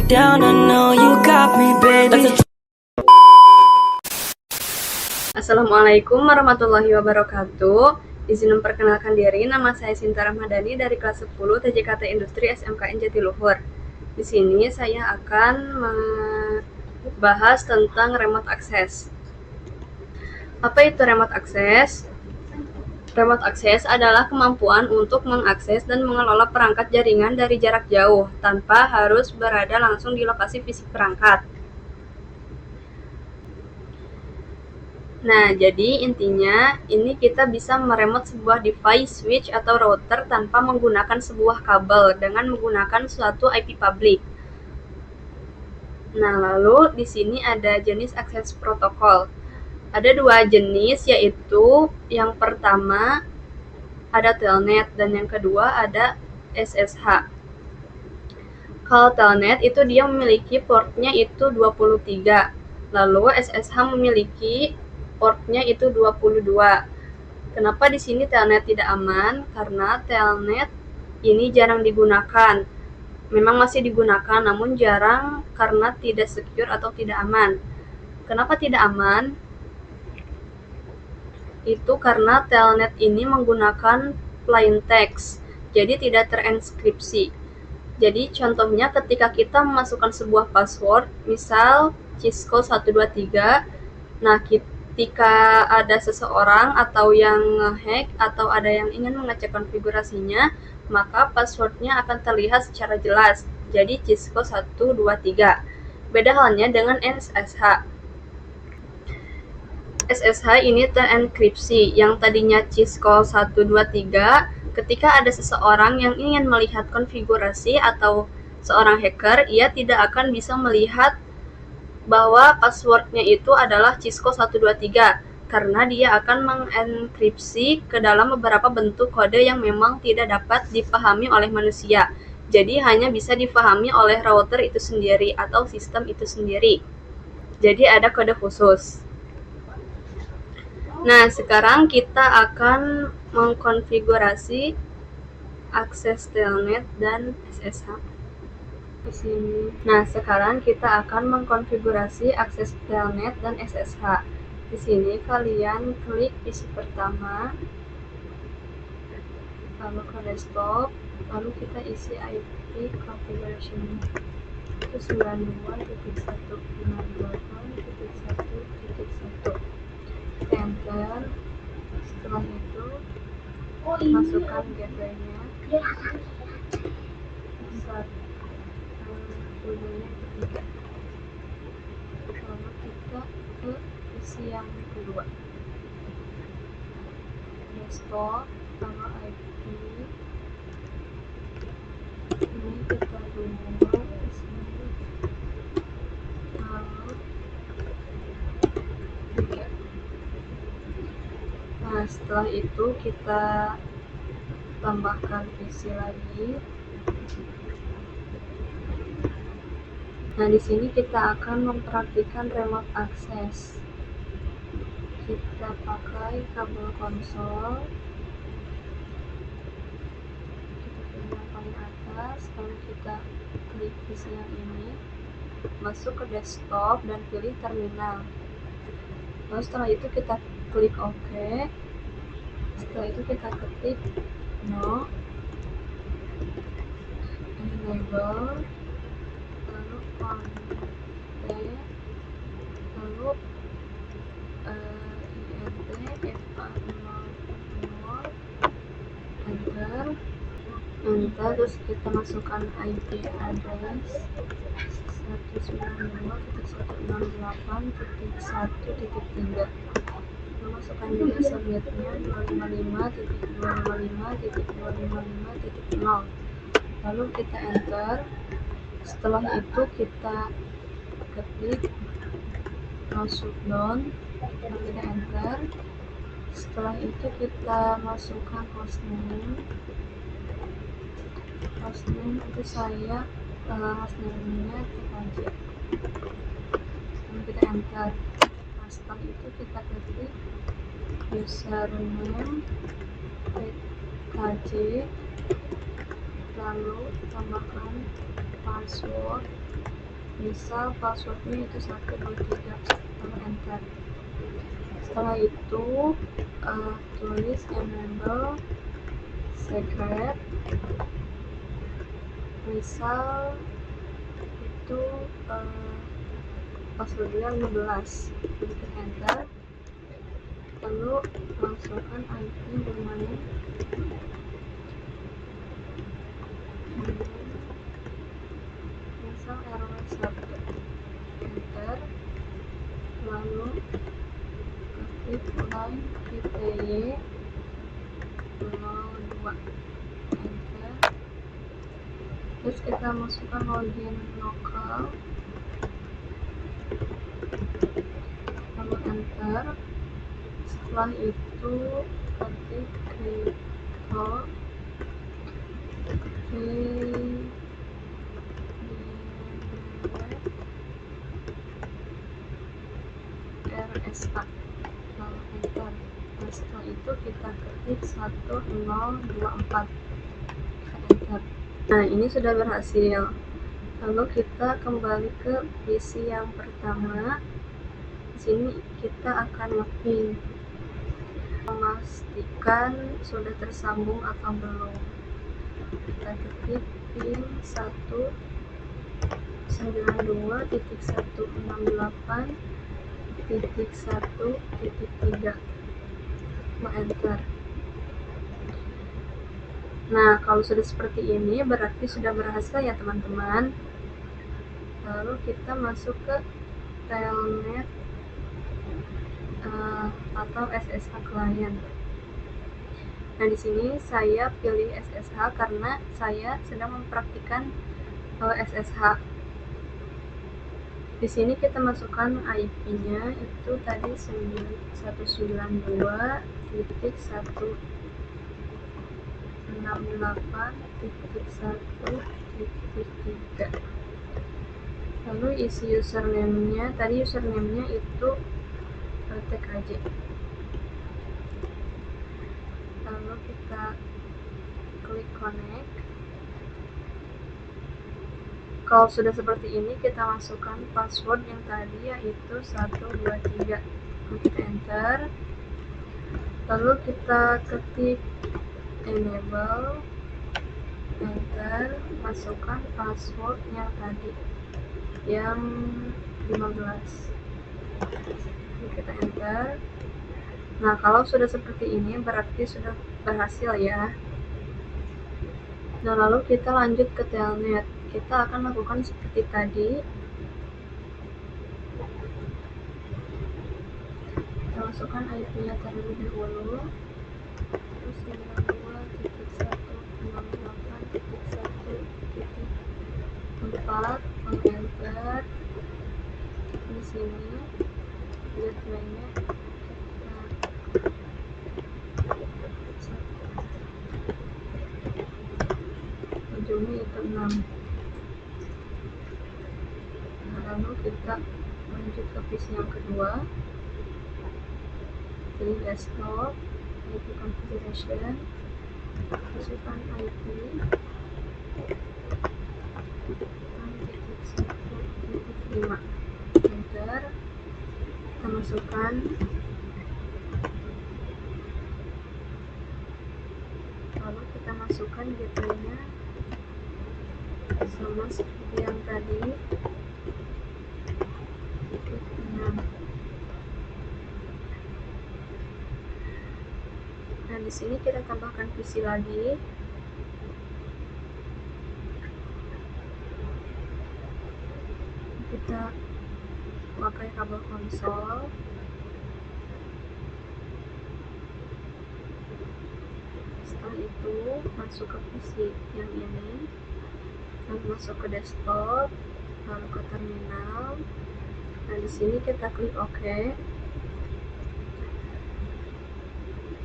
down, I know you got me, baby. Assalamualaikum warahmatullahi wabarakatuh. Izin memperkenalkan diri, nama saya Sinta Ramadhani dari kelas 10 TJKT Industri SMKN Jatiluhur. Di sini saya akan membahas tentang remote access. Apa itu remote access? Remote access adalah kemampuan untuk mengakses dan mengelola perangkat jaringan dari jarak jauh tanpa harus berada langsung di lokasi fisik perangkat. Nah, jadi intinya ini kita bisa meremote sebuah device, switch, atau router tanpa menggunakan sebuah kabel dengan menggunakan suatu IP public. Nah, lalu di sini ada jenis akses protokol. Ada dua jenis, yaitu yang pertama ada telnet dan yang kedua ada SSH. Kalau telnet itu dia memiliki portnya itu 23, lalu SSH memiliki portnya itu 22. Kenapa di sini telnet tidak aman? Karena telnet ini jarang digunakan. Memang masih digunakan, namun jarang karena tidak secure atau tidak aman. Kenapa tidak aman? Itu karena telnet ini menggunakan plain text, jadi tidak terenkripsi. Jadi contohnya ketika kita memasukkan sebuah password, misal Cisco 123, nah ketika ada seseorang atau yang ngehack atau ada yang ingin mengecek konfigurasinya, maka passwordnya akan terlihat secara jelas, jadi Cisco 123. Beda halnya dengan SSH. SSH ini terenkripsi, yang tadinya Cisco 123, ketika ada seseorang yang ingin melihat konfigurasi atau seorang hacker, ia tidak akan bisa melihat bahwa passwordnya itu adalah Cisco 123, karena dia akan mengenkripsi ke dalam beberapa bentuk kode yang memang tidak dapat dipahami oleh manusia. Jadi hanya bisa dipahami oleh router itu sendiri atau sistem itu sendiri. Jadi ada kode khusus. Nah, sekarang kita akan mengkonfigurasi akses telnet dan SSH. Di sini. Nah, sekarang kita akan mengkonfigurasi akses telnet dan SSH. Di sini kalian klik PC pertama, lalu ke desktop, lalu kita isi IP configuration itu 92.168.1.1. Enter. Setelah itu masukkan gateway-nya, tujuannya ketiga, lalu kita ke isi yang kedua, desktop, lalu IP ini kita buat di sini, lalu 3. Nah, setelah itu kita tambahkan isi lagi. Nah, di sini kita akan mempraktikkan remote access. Kita pakai kabel konsol. Kita pilih yang paling atas, lalu kita klik isi yang ini, masuk ke desktop dan pilih terminal. Lalu setelah itu kita klik OK. Setelah itu kita ketik no, enable, lalu kontek, lalu INT FA00, enter, terus kita masukkan IP address 192.168.1.3, masukkan juga subnetnya 255.255.255.0, lalu kita enter. Setelah itu kita ketik no shutdown, lalu kita enter. Setelah itu kita masukkan hostname itu saya hostname-nya TKJ, lalu kita enter. Nah, setelah itu kita ketik username TKJ, lalu tambahkan password misal passwordnya itu 123, lalu enter. Setelah itu tulis enable secret, misal itu passwordnya 15, ketik enter, lalu masukkan IP domain misal rw1, enter, lalu ketik line pty 02, enter, terus kita masukkan login lokal, lalu enter. Setelah itu ketik crypto RSA, lalu enter. Nah, setelah itu kita ketik 1024, enter. Nah, ini sudah berhasil. Lalu kita kembali ke PC yang pertama. Di sini kita akan login, memastikan sudah tersambung atau belum. Kita ketik pin 192.168.1.3, enter. Nah, kalau sudah seperti ini berarti sudah berhasil ya teman-teman. Lalu kita masuk ke telnet atau SSH client. Nah, di sini saya pilih SSH karena saya sedang mempraktikkan SSH. Di sini kita masukkan IP-nya itu tadi 192.168.1.3. Lalu isi username-nya, tadi username-nya itu TKJ. Lalu kita klik connect. Kalau sudah seperti ini, kita masukkan password yang tadi yaitu 123. Kita enter. Lalu kita ketik enable, enter, masukkan password yang tadi yang 15. Kita enter. Nah, kalau sudah seperti ini berarti sudah berhasil ya. Nah, lalu kita lanjut ke telnet. Kita akan lakukan seperti tadi. Kita masukkan IP-nya terlebih dahulu. Terus 92.168.1.4, enter. Di sini gateway-nya ujungnya itu 6. Nah, lalu kita lanjut ke PC yang kedua, pilih desktop, IP configuration, masukkan IP 6.1.5, enter. Kita masukkan, lalu kita masukkan gateway-nya sama seperti yang tadi, 6. Nah, di sini kita tambahkan PC lagi. Kita pakai kabel konsol. Setelah itu masuk ke PC yang ini, lalu masuk ke desktop, lalu ke terminal. Nah, di sini kita klik OK.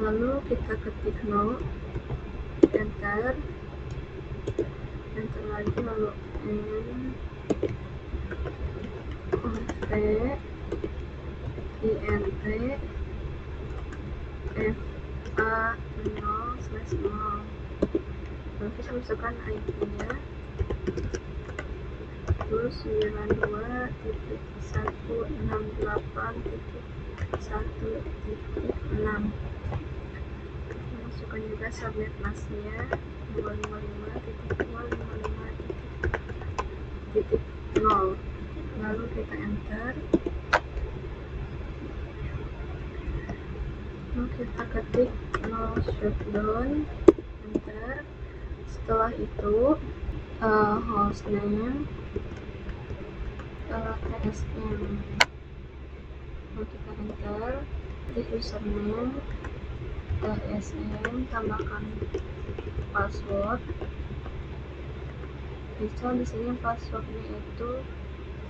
Lalu kita ketik no, enter, enter lagi, lalu N V INT FA 0/0. Lalu kita masukkan IP-nya 19168.1.6. Masukkan juga subnet masknya 255.255.0, lalu kita enter. Lalu kita ketik no shutdown, enter. Setelah itu hostname tsm, lalu kita enter. Ketik username tsm, tambahkan password. Bisa di sini passwordnya itu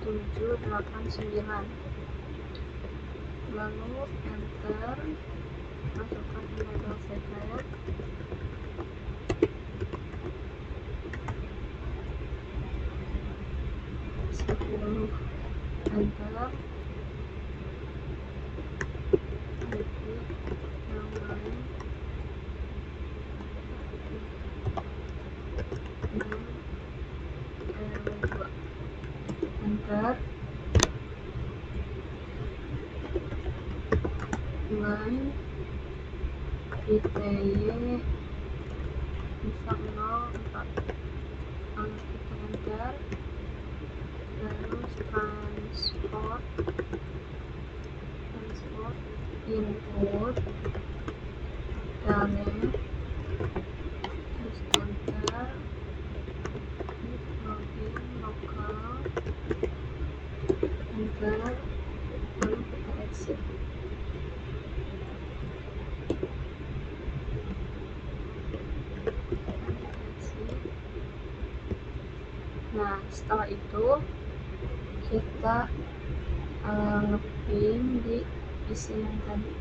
789, lalu enter. Masukkan email secret, enter. Ketik yang lain enter. Line ITY bisa 04, lalu kita enter. Terus transport input talent, terus enter. Login lokal, enter, lalu kita exit. Nah, setelah itu kita ngepin di PC yang tadi.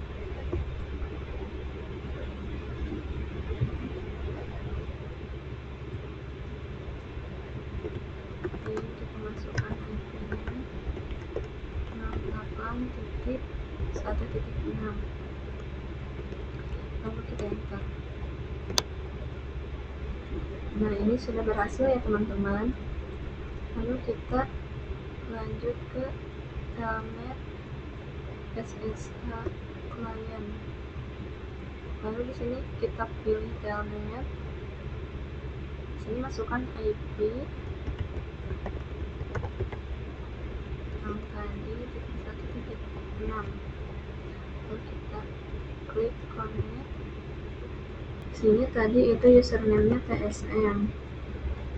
Oke, kita masukkan IP-nya 68.1.6, lalu kita enter. Nah, ini sudah berhasil ya teman-teman. Lalu kita lanjut ke telnet SSH client. Lalu di sini kita pilih telnet. Di sini masukkan IP yang tadi 1.6. Lalu kita klik connect. Di sini tadi itu username-nya tsm.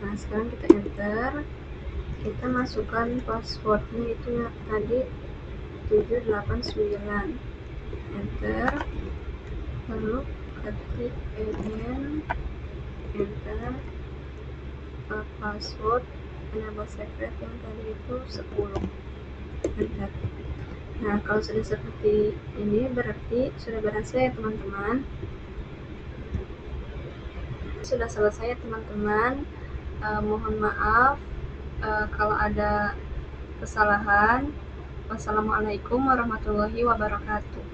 Nah, sekarang kita enter. Kita masukkan passwordnya itu ya, tadi 789, enter. Lalu ketik again, enter. Password enable secret yang tadi itu 10, enter. Nah, kalau sudah seperti ini berarti sudah berhasil ya teman-teman. Sudah selesai ya teman-teman. Mohon maaf kalau ada kesalahan. Wassalamualaikum warahmatullahi wabarakatuh.